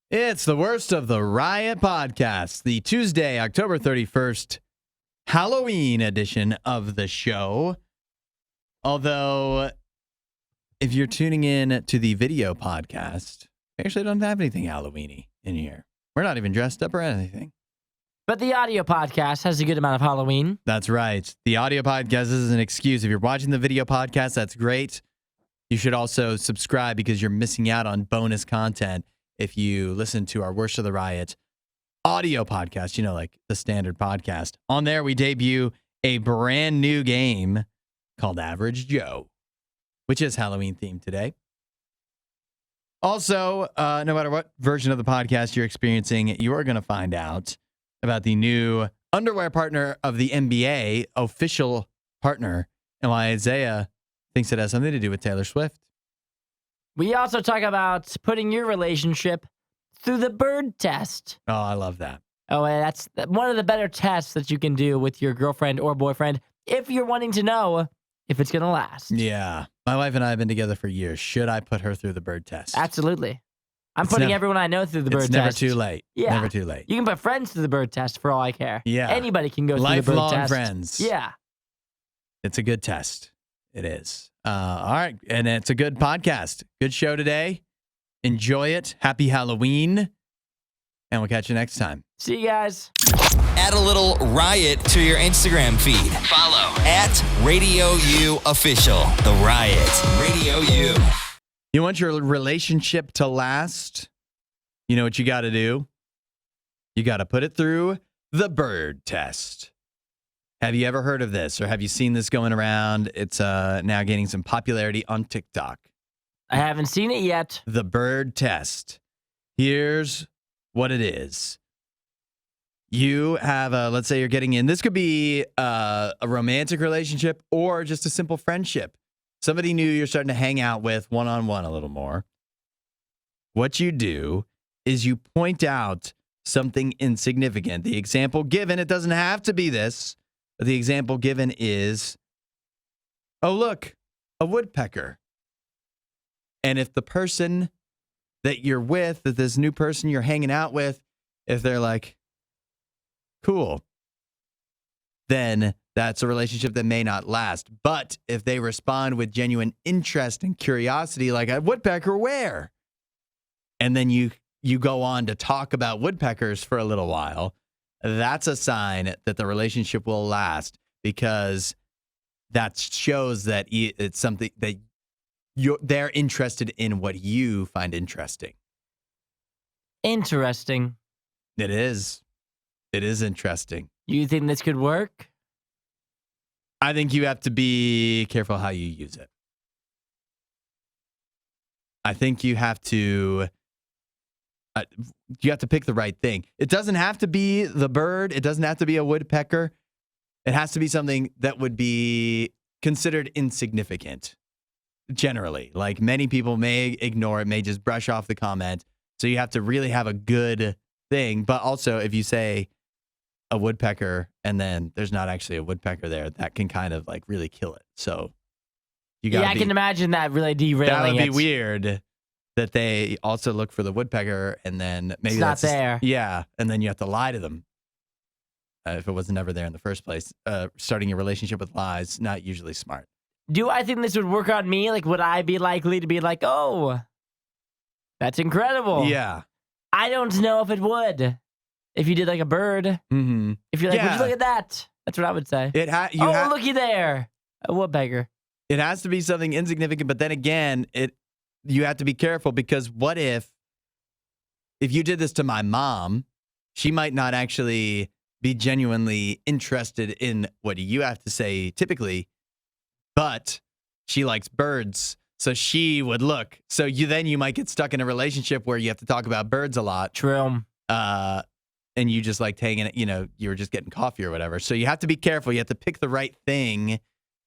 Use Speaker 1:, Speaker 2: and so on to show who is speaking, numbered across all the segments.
Speaker 1: It's the worst of the Riot podcast, the Tuesday, October 31st, Halloween edition of the show. Although, if you're tuning in to the video podcast, we actually don't have anything Halloween-y in here. We're not even dressed up or anything.
Speaker 2: But the audio podcast has a good amount of Halloween.
Speaker 1: That's right. The audio podcast is an excuse. If you're watching the video podcast, that's great. You should also subscribe because you're missing out on bonus content if you listen to our Worst of the Riot audio podcast, like the standard podcast. On there, we debut a brand new game called Average Joe, which is Halloween themed today. Also, no matter what version of the podcast you're experiencing, you are going to find out about the new underwear partner of the NBA, official partner, and why Isaiah thinks it has something to do with Taylor Swift.
Speaker 2: We also talk about putting your relationship through the bird test.
Speaker 1: Oh, I love that.
Speaker 2: Oh, and that's one of the better tests that you can do with your girlfriend or boyfriend if you're wanting to know if it's going to last.
Speaker 1: Yeah. My wife and I have been together for years. Should I put her through the bird test?
Speaker 2: Absolutely. I'm putting everyone I know through the bird test.
Speaker 1: It's never too late.
Speaker 2: Yeah.
Speaker 1: Never too late.
Speaker 2: You can put friends through the bird test for all I care.
Speaker 1: Yeah.
Speaker 2: Anybody can go through the bird test.
Speaker 1: Lifelong friends.
Speaker 2: Yeah.
Speaker 1: It's a good test. It is. All right. And it's a good podcast. Good show today. Enjoy it. Happy Halloween. And we'll catch you next time.
Speaker 2: See you guys.
Speaker 3: Add a little Riot to your Instagram feed. Follow at RadioU Official. The Riot. Radio U.
Speaker 1: You want your relationship to last? You know what you got to do? You got to put it through the bird test. Have you ever heard of this, or have you seen this going around? It's now gaining some popularity on TikTok.
Speaker 2: I haven't seen it yet.
Speaker 1: The bird test. Here's what it is. You have let's say you're getting in. This could be a romantic relationship or just a simple friendship. Somebody new you're starting to hang out with one-on-one a little more. What you do is you point out something insignificant. The example given, it doesn't have to be this. The example given is, oh, look, a woodpecker. And if the person that you're with, that this new person you're hanging out with, if they're like, cool, then that's a relationship that may not last. But if they respond with genuine interest and curiosity, like a woodpecker, where? And then you go on to talk about woodpeckers for a little while. That's a sign that the relationship will last, because that shows that it's something that they're interested in what you find interesting.
Speaker 2: Interesting.
Speaker 1: It is. It is interesting.
Speaker 2: You think this could work?
Speaker 1: I think you have to be careful how you use it. I think you have to pick the right thing. It doesn't have to be the bird. It doesn't have to be a woodpecker. It has to be something that would be considered insignificant, generally. Like, many people may ignore it, may just brush off the comment. So you have to really have a good thing. But also, if you say a woodpecker and then there's not actually a woodpecker there, that can kind of like really kill it. So you got.
Speaker 2: Yeah, I can imagine that really derailing
Speaker 1: That would be
Speaker 2: it.
Speaker 1: weird. That they also look for the woodpecker and then maybe
Speaker 2: it's not there.
Speaker 1: Yeah, and then you have to lie to them if it was never there in the first place. Starting your relationship with lies, not usually smart.
Speaker 2: Do I think this would work on me? Like, would I be likely to be like, oh, that's incredible?
Speaker 1: Yeah.
Speaker 2: I don't know if it would. If you did like a bird.
Speaker 1: Mm-hmm.
Speaker 2: If you're like, would you look at that? That's what I would say. Looky there. A woodpecker.
Speaker 1: It has to be something insignificant, but then again, you have to be careful, because what if you did this to my mom, she might not actually be genuinely interested in what you have to say typically, but she likes birds, so she would look. So you might get stuck in a relationship where you have to talk about birds a lot.
Speaker 2: True.
Speaker 1: And you just like taking it, you were just getting coffee or whatever. So you have to be careful. You have to pick the right thing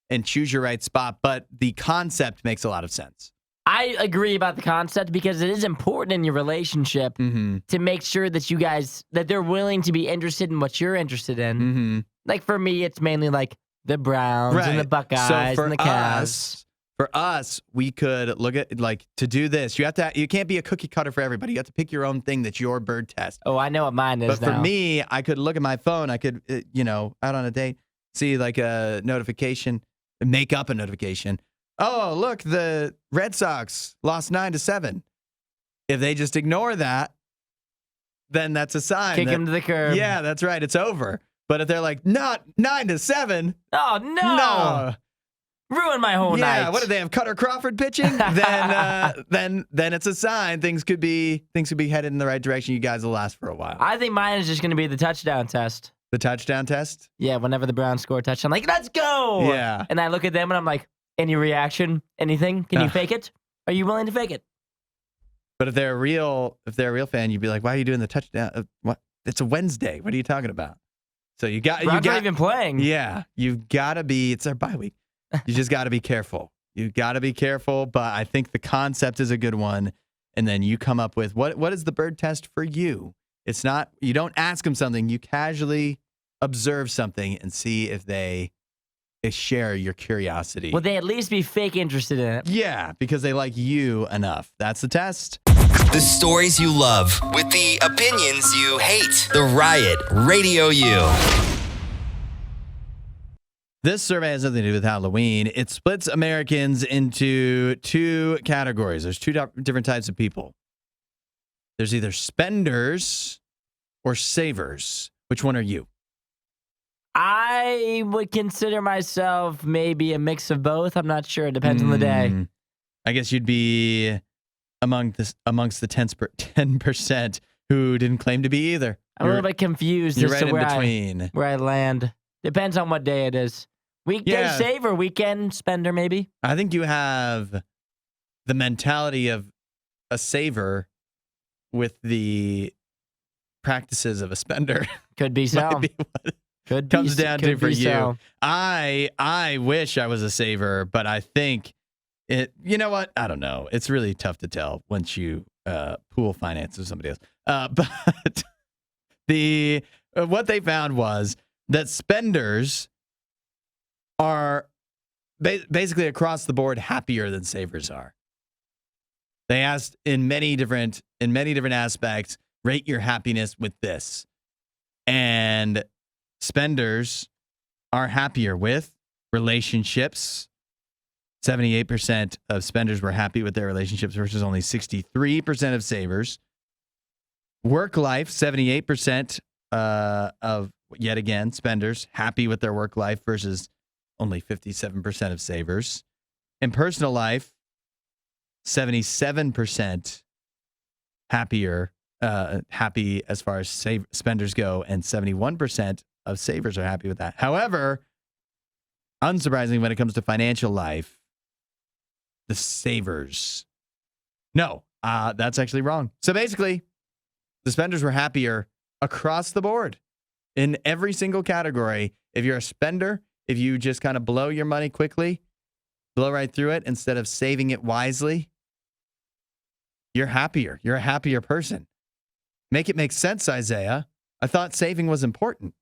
Speaker 1: and choose your right spot. But the concept makes a lot of sense.
Speaker 2: I agree about the concept, because it is important in your relationship to make sure that you guys, that they're willing to be interested in what you're interested in. Mm-hmm. Like, for me, it's mainly like the Browns and the Buckeyes and the Cavs.
Speaker 1: For us, we could look at like to do this. You can't be a cookie cutter for everybody. You have to pick your own thing that's your bird test.
Speaker 2: Oh, I know what mine is
Speaker 1: But for
Speaker 2: now.
Speaker 1: me, I could look at my phone. I could, out on a date, see like a notification, make up a notification. Oh, look, the Red Sox lost 9-7. If they just ignore that, then that's a sign.
Speaker 2: Kick him to the curb.
Speaker 1: Yeah, that's right. It's over. But if they're like, not 9-7.
Speaker 2: Oh, no. Ruin my whole night.
Speaker 1: Yeah, what do they have? Cutter Crawford pitching? then it's a sign things could be headed in the right direction. You guys will last for a while.
Speaker 2: I think mine is just going to be the touchdown test.
Speaker 1: The touchdown test?
Speaker 2: Yeah, whenever the Browns score a touchdown, I'm like, let's go.
Speaker 1: Yeah.
Speaker 2: And I look at them and I'm like, any reaction? Anything? Can you fake it? Are you willing to fake it?
Speaker 1: But if they're a real fan, you'd be like, why are you doing the touchdown? What? It's a Wednesday. What are you talking about? So
Speaker 2: Browns aren't even playing.
Speaker 1: Yeah, you've got to be. It's our bye week. You just got to be careful. You got to be careful. But I think the concept is a good one. And then you come up with what is the bird test for you? It's not, you don't ask them something. You casually observe something and see if they share your curiosity.
Speaker 2: Would they at least be fake interested in it?
Speaker 1: Yeah, because they like you enough. That's the test.
Speaker 3: The stories you love with the opinions you hate. The Riot Radio U.
Speaker 1: This survey has nothing to do with Halloween. It splits Americans into two categories. There's two different types of people. There's either spenders or savers. Which one are you?
Speaker 2: I would consider myself maybe a mix of both. I'm not sure. It depends on the day.
Speaker 1: I guess you'd be amongst the 10% who didn't claim to be either.
Speaker 2: I'm a little bit confused
Speaker 1: You're
Speaker 2: as
Speaker 1: right
Speaker 2: to
Speaker 1: in between.
Speaker 2: where I land. Depends on what day it is. Weekday saver, weekend spender, maybe.
Speaker 1: I think you have the mentality of a saver with the practices of a spender.
Speaker 2: Could be so.
Speaker 1: Might be what
Speaker 2: Could
Speaker 1: comes
Speaker 2: be,
Speaker 1: down
Speaker 2: could
Speaker 1: to for
Speaker 2: be
Speaker 1: you.
Speaker 2: so.
Speaker 1: I wish I was a saver, but I think it. You know what? I don't know. It's really tough to tell once you pool finance with somebody else. But what they found was that spenders are basically across the board happier than savers are. They asked in many different aspects, rate your happiness with this. And spenders are happier with relationships. 78% of spenders were happy with their relationships versus only 63% of savers. Work life, 78% of, yet again, spenders happy with their work life versus only 57% of savers. In personal life, 77% happy as far as spenders go, and 71% of savers are happy with that. However, unsurprisingly, when it comes to financial life, the savers. No, that's actually wrong. So basically, the spenders were happier across the board in every single category. If you're a spender, if you just kind of blow your money quickly, blow right through it instead of saving it wisely, you're happier. You're a happier person. Make it make sense, Isaiah. I thought saving was important.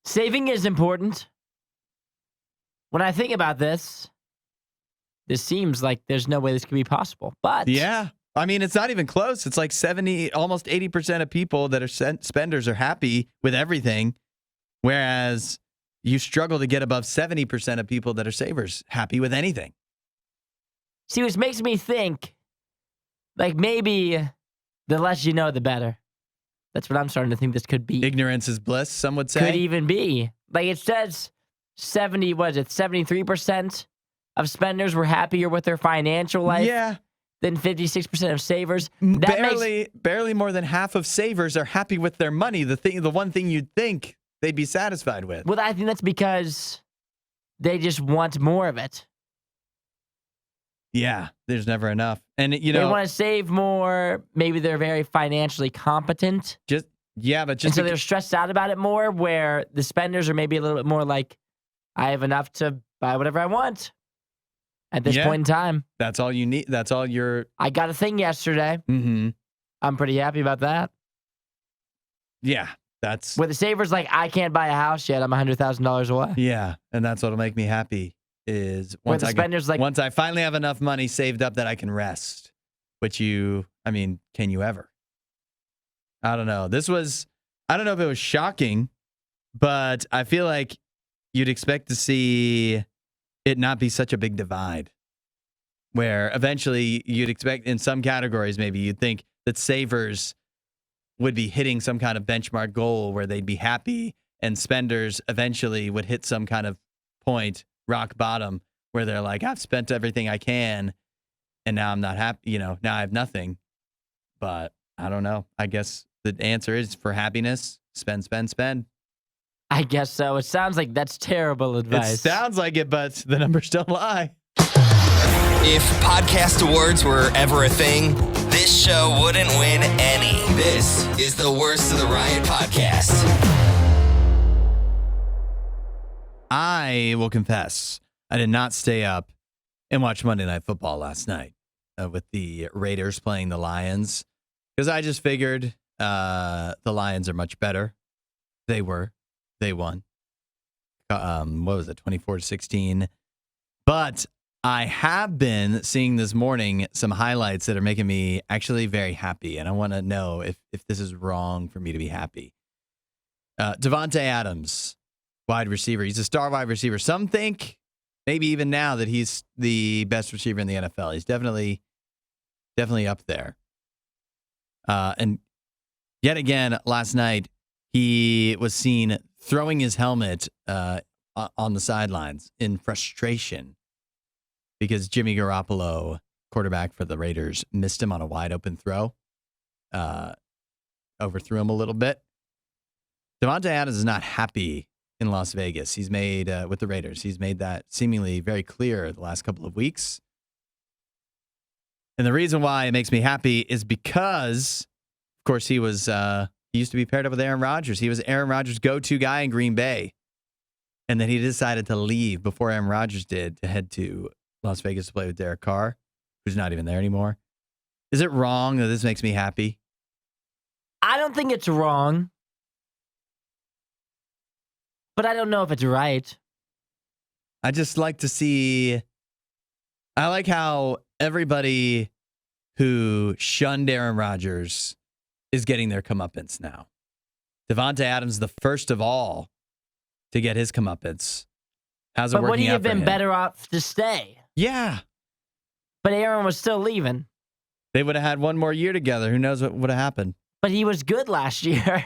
Speaker 2: Saving is important. When I think about this seems like there's no way this could be possible. But
Speaker 1: yeah, I mean, it's not even close. It's like 70, almost 80% of people that are spenders are happy with everything, whereas you struggle to get above 70% of people that are savers happy with anything.
Speaker 2: See, which makes me think, like, maybe the less you know, the better. That's what I'm starting to think this could be.
Speaker 1: Ignorance is bliss, some would say.
Speaker 2: Could even be. Like, it says 73% of spenders were happier with their financial life than 56% of savers.
Speaker 1: Barely more than half of savers are happy with their money, the one thing you'd think they'd be satisfied with.
Speaker 2: Well, I think that's because they just want more of it.
Speaker 1: Yeah, there's never enough. And,
Speaker 2: they want to save more. Maybe they're very financially competent.
Speaker 1: And so
Speaker 2: they're stressed out about it more, where the spenders are maybe a little bit more like, I have enough to buy whatever I want at this point in time.
Speaker 1: That's all you need. That's all
Speaker 2: I got a thing yesterday.
Speaker 1: Mm-hmm.
Speaker 2: I'm pretty happy about that.
Speaker 1: Yeah, that's...
Speaker 2: Where the savers like, I can't buy a house yet. I'm $100,000 away.
Speaker 1: Yeah, and that's what'll make me happy. is
Speaker 2: Where the spender's like,
Speaker 1: once I finally have enough money saved up that I can rest. Which can you ever? I don't know. I don't know if it was shocking, but I feel like you'd expect to see it not be such a big divide. Where eventually you'd expect in some categories, maybe you'd think that savers would be hitting some kind of benchmark goal where they'd be happy, and spenders eventually would hit some kind of point, rock bottom, where they're like, I've spent everything I can, and now I'm not happy. Now I have nothing. But I don't know. I guess the answer is for happiness, spend, spend, spend.
Speaker 2: I guess so. It sounds like that's terrible advice.
Speaker 1: It sounds like it, but the numbers don't lie.
Speaker 3: If podcast awards were ever a thing, this show wouldn't win any. This is the Worst of the Riot podcast.
Speaker 1: I will confess, I did not stay up and watch Monday Night Football last night with the Raiders playing the Lions, because I just figured the Lions are much better. They won. What was it, 24-16? But I have been seeing this morning some highlights that are making me actually very happy, and I want to know if this is wrong for me to be happy. Davante Adams, wide receiver. He's a star wide receiver. Some think, maybe even now, that he's the best receiver in the NFL. He's definitely up there. And yet again, last night, he was seen throwing his helmet on the sidelines in frustration because Jimmy Garoppolo, quarterback for the Raiders, missed him on a wide open throw, overthrew him a little bit. Davante Adams is not happy in Las Vegas. He's made, with the Raiders, he's made that seemingly very clear the last couple of weeks. And the reason why it makes me happy is because, of course, he used to be paired up with Aaron Rodgers. He was Aaron Rodgers' go-to guy in Green Bay. And then he decided to leave before Aaron Rodgers did to head to Las Vegas to play with Derek Carr, who's not even there anymore. Is it wrong that this makes me happy?
Speaker 2: I don't think it's wrong, but I don't know if it's right.
Speaker 1: I just like to see, I like how everybody who shunned Aaron Rodgers is getting their comeuppance now. Davante Adams, the first of all to get his comeuppance. How's it working out for him? But would he have been
Speaker 2: better off to stay?
Speaker 1: Yeah.
Speaker 2: But Aaron was still leaving.
Speaker 1: They would have had one more year together. Who knows what would have happened?
Speaker 2: But he was good last year.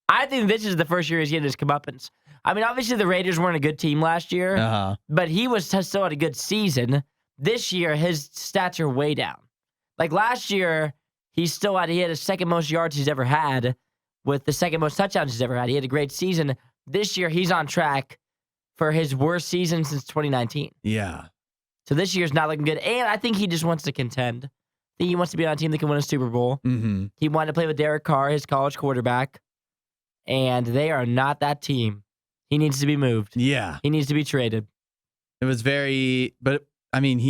Speaker 2: I think this is the first year he's getting his comeuppance. I mean, obviously the Raiders weren't a good team last year, but he was still had a good season. This year, his stats are way down. Like last year, he had the second most yards he's ever had with the second most touchdowns he's ever had. He had a great season. This year, he's on track for his worst season since 2019.
Speaker 1: Yeah.
Speaker 2: So this year's not looking good. And I think he just wants to contend. I think he wants to be on a team that can win a Super Bowl.
Speaker 1: Mm-hmm.
Speaker 2: He wanted to play with Derek Carr, his college quarterback. And they are not that team. He needs to be moved.
Speaker 1: Yeah.
Speaker 2: He needs to be traded.
Speaker 1: It was he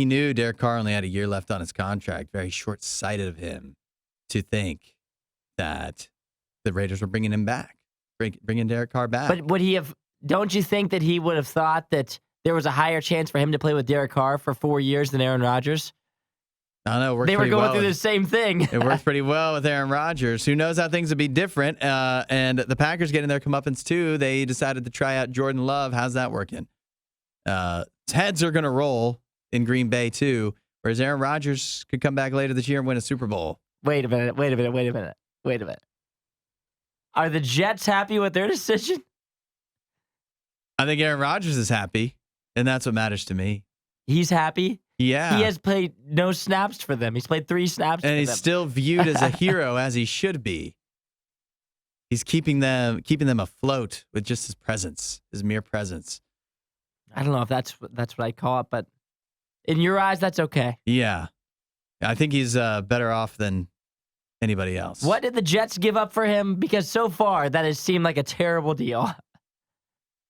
Speaker 1: knew Derek Carr only had a year left on his contract. Very short-sighted of him to think that the Raiders were bringing him back, bringing Derek Carr back.
Speaker 2: But don't you think that he would have thought that there was a higher chance for him to play with Derek Carr for 4 years than Aaron Rodgers?
Speaker 1: I don't know.
Speaker 2: They were going through the same thing.
Speaker 1: It worked pretty well with Aaron Rodgers. Who knows how things would be different? And the Packers getting their comeuppance too. They decided to try out Jordan Love. How's that working? Heads are going to roll in Green Bay too, whereas Aaron Rodgers could come back later this year and win a Super Bowl.
Speaker 2: Wait a minute. Are the Jets happy with their decision?
Speaker 1: I think Aaron Rodgers is happy, and that's what matters to me.
Speaker 2: He's happy?
Speaker 1: Yeah.
Speaker 2: He has played no snaps for them. He's played 3 snaps for them.
Speaker 1: And he's still viewed as a hero, as he should be. He's keeping them afloat with just his presence, his mere presence.
Speaker 2: I don't know if that's what I call it, but in your eyes, that's okay.
Speaker 1: Yeah. I think he's better off than anybody else.
Speaker 2: What did the Jets give up for him? Because so far, that has seemed like a terrible deal.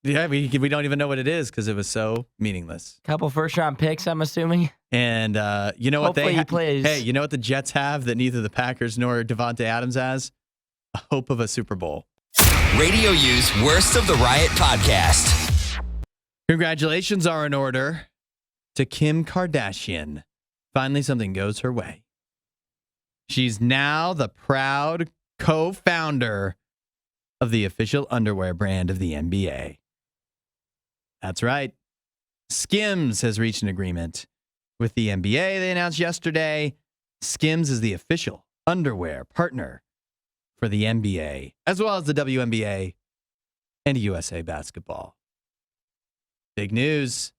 Speaker 1: Yeah, we don't even know what it is because it was so meaningless.
Speaker 2: Couple first-round picks, I'm assuming.
Speaker 1: And you know what
Speaker 2: Hopefully he plays.
Speaker 1: Hey, you know what the Jets have that neither the Packers nor Davante Adams has? A hope of a Super Bowl.
Speaker 3: Radio U's Worst of the Riot podcast.
Speaker 1: Congratulations are in order to Kim Kardashian. Finally, something goes her way. She's now the proud co-founder of the official underwear brand of the NBA. That's right. SKIMS has reached an agreement with the NBA. They announced yesterday SKIMS is the official underwear partner for the NBA, as well as the WNBA and USA Basketball. Big news.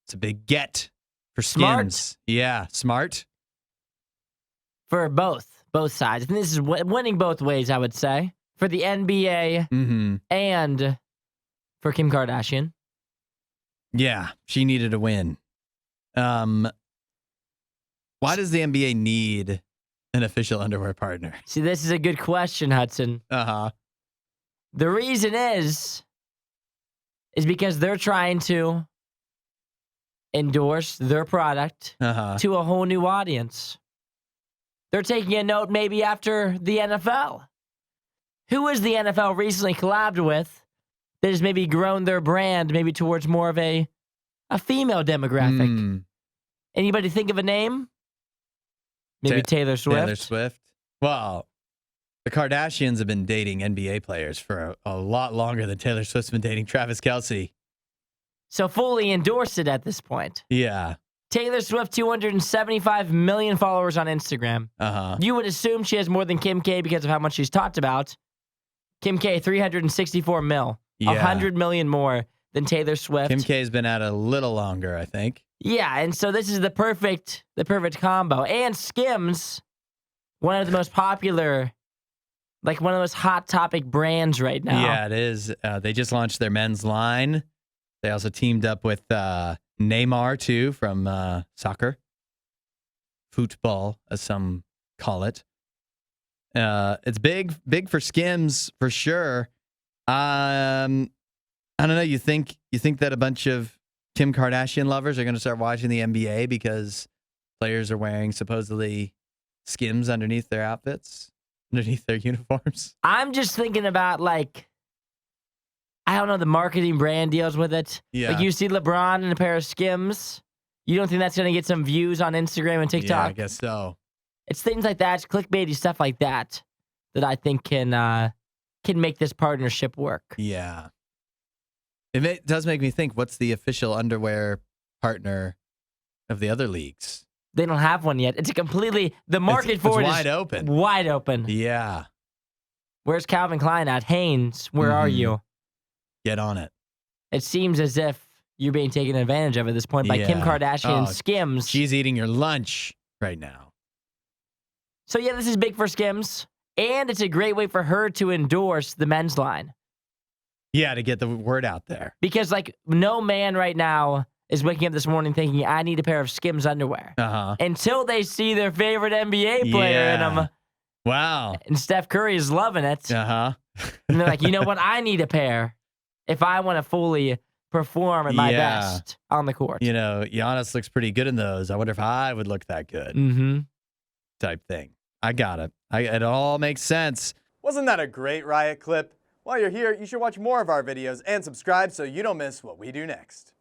Speaker 1: It's a big get for SKIMS.
Speaker 2: Smart.
Speaker 1: Yeah, smart.
Speaker 2: For both sides. I think this is winning both ways, I would say. For the NBA and for Kim Kardashian.
Speaker 1: Yeah, she needed a win. Why does the NBA need an official underwear partner?
Speaker 2: See, this is a good question, Hudson.
Speaker 1: Uh-huh.
Speaker 2: The reason is because they're trying to endorse their product to a whole new audience. They're taking a note maybe after the NFL. Who has the NFL recently collabed with that has maybe grown their brand maybe towards more of a female demographic? Anybody think of a name? Maybe Taylor Swift?
Speaker 1: Taylor Swift. Well, the Kardashians have been dating NBA players for a lot longer than Taylor Swift's been dating Travis Kelce.
Speaker 2: So fully endorsed it at this point.
Speaker 1: Yeah.
Speaker 2: Taylor Swift, 275 million followers on Instagram. You would assume she has more than Kim K because of how much she's talked about. Kim K, 364 mil.
Speaker 1: Yeah.
Speaker 2: 100 million more than Taylor Swift.
Speaker 1: Kim K's been at a little longer, I think.
Speaker 2: Yeah, and so this is the perfect combo. And SKIMS, one of the most popular, like one of the most hot topic brands right now.
Speaker 1: Yeah, it is. They just launched their men's line. They also teamed up with Neymar, too, from soccer. Football, as some call it. It's big for SKIMS, for sure. I don't know. You think that a bunch of Kim Kardashian lovers are going to start watching the NBA because players are wearing supposedly SKIMS underneath their outfits, underneath their uniforms?
Speaker 2: I'm just thinking about, like, I don't know, the marketing brand deals with it.
Speaker 1: Yeah.
Speaker 2: Like, you see LeBron in a pair of SKIMS. You don't think that's going to get some views on Instagram and TikTok?
Speaker 1: Yeah, I guess so.
Speaker 2: It's things like that, it's clickbaity stuff like that I think can make this partnership work.
Speaker 1: Yeah. It does make me think, what's the official underwear partner of the other leagues?
Speaker 2: They don't have one yet. It's a completely, the market for it is
Speaker 1: wide open.
Speaker 2: Wide open.
Speaker 1: Yeah.
Speaker 2: Where's Calvin Klein at? Hanes, where are you?
Speaker 1: Get on it.
Speaker 2: It seems as if you're being taken advantage of at this point by Kim Kardashian and SKIMS.
Speaker 1: She's eating your lunch right now.
Speaker 2: So yeah, this is big for SKIMS. And it's a great way for her to endorse the men's line.
Speaker 1: Yeah, to get the word out there.
Speaker 2: Because, like, no man right now is waking up this morning thinking, I need a pair of SKIMS underwear. Until they see their favorite NBA player in them.
Speaker 1: Wow.
Speaker 2: And Steph Curry is loving it. And they're like, you know what? I need a pair if I want to fully perform at my best on the court.
Speaker 1: You know, Giannis looks pretty good in those. I wonder if I would look that good. Type thing. I got it. It all makes sense.
Speaker 4: Wasn't that a great Riot clip? While you're here, you should watch more of our videos and subscribe so you don't miss what we do next.